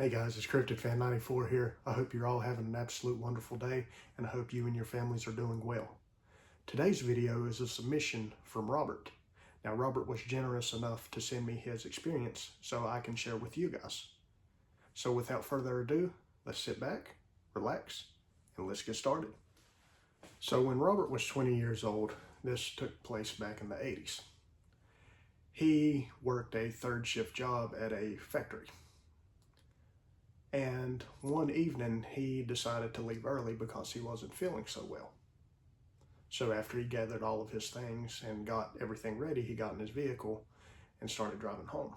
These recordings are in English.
Hey guys, it's CryptidFan94 here. I hope you're all having an absolute wonderful day, and I hope you and your families are doing well. Today's video is a submission from Robert. Now, Robert was generous enough to send me his experience so I can share with you guys. So without further ado, let's sit back, relax, and let's get started. So when Robert was 20 years old, this took place back in the 80s. He worked a third shift job at a factory. And one evening, he decided to leave early because he wasn't feeling so well. So after he gathered all of his things and got everything ready, he got in his vehicle and started driving home.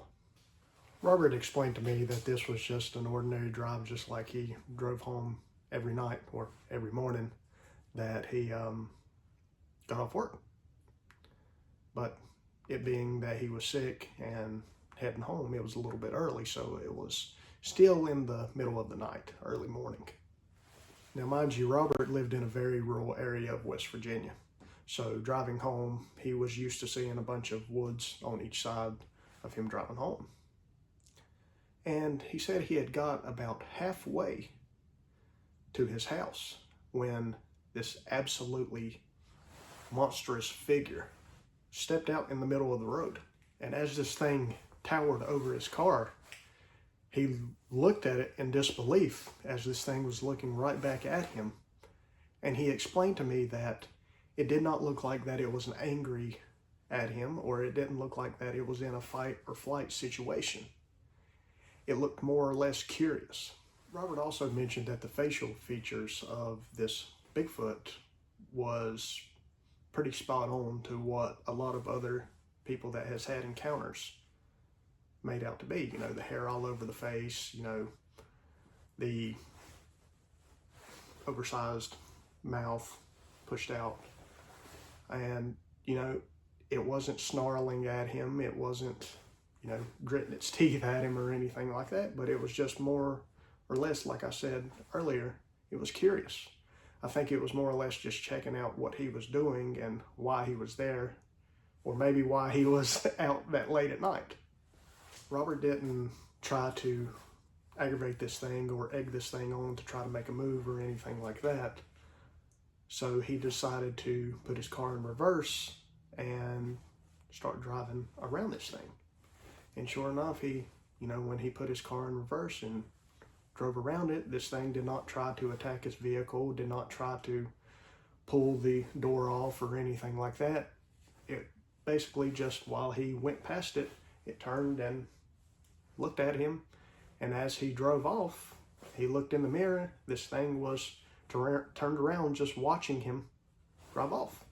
Robert explained to me that this was just an ordinary drive, just like he drove home every night or every morning that he got off work. But it being that he was sick and heading home, it was a little bit early, so it was still in the middle of the night, early morning. Now, mind you, Robert lived in a very rural area of West Virginia. So driving home, he was used to seeing a bunch of woods on each side of him driving home. And he said he had got about halfway to his house when this absolutely monstrous figure stepped out in the middle of the road. And as this thing towered over his car, he looked at it in disbelief as this thing was looking right back at him. And he explained to me that it did not look like that it was angry at him, or it didn't look like that it was in a fight or flight situation. It looked more or less curious. Robert also mentioned that the facial features of this Bigfoot was pretty spot on to what a lot of other people that has had encounters made out to be. You know, the hair all over the face, you know, the oversized mouth pushed out. And, you know, it wasn't snarling at him. It wasn't, you know, gritting its teeth at him or anything like that. But it was just more or less, like I said earlier, it was curious. I think it was more or less just checking out what he was doing and why he was there, or maybe why he was out that late at night. Robert didn't try to aggravate this thing or egg this thing on to try to make a move or anything like that. So he decided to put his car in reverse and start driving around this thing. And sure enough, when he put his car in reverse and drove around it, this thing did not try to attack his vehicle, did not try to pull the door off or anything like that. It basically just, while he went past it, it turned and looked at him, and as he drove off, he looked in the mirror. This thing was turned around just watching him drive off.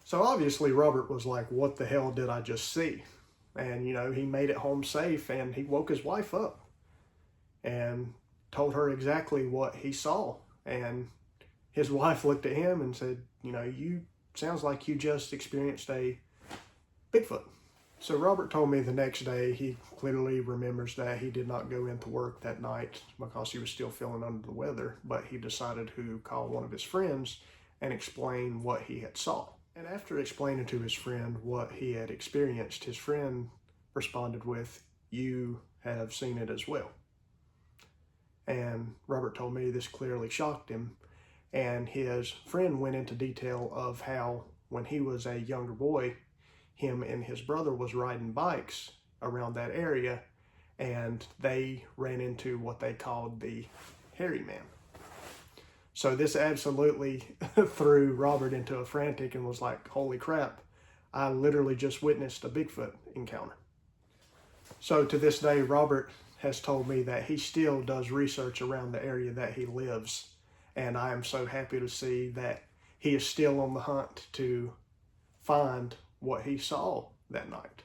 So obviously Robert was like, what the hell did I just see? And, you know, he made it home safe, and he woke his wife up and told her exactly what he saw. And his wife looked at him and said, you know, sounds like you just experienced a Bigfoot. So Robert told me the next day he clearly remembers that he did not go into work that night because he was still feeling under the weather, but he decided to call one of his friends and explain what he had saw. And after explaining to his friend what he had experienced, his friend responded with, "You have seen it as well." And Robert told me this clearly shocked him, and his friend went into detail of how when he was a younger boy, him and his brother was riding bikes around that area, and they ran into what they called the hairy man. So this absolutely threw Robert into a frantic and was like, holy crap, I literally just witnessed a Bigfoot encounter. So to this day, Robert has told me that he still does research around the area that he lives, and I am so happy to see that he is still on the hunt to find what he saw that night.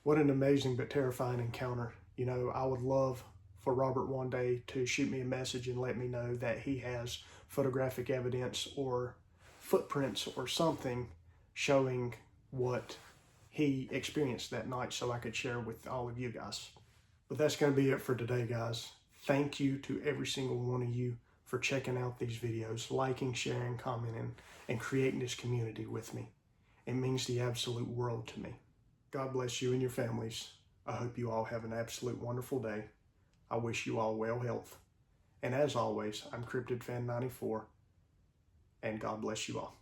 What an amazing but terrifying encounter. You know, I would love for Robert one day to shoot me a message and let me know that he has photographic evidence or footprints or something showing what he experienced that night so I could share with all of you guys. But that's going to be it for today, guys. Thank you to every single one of you for checking out these videos, liking, sharing, commenting, and creating this community with me. It means the absolute world to me. God bless you and your families. I hope you all have an absolute wonderful day. I wish you all well health. And as always, I'm CryptidFan94, and God bless you all.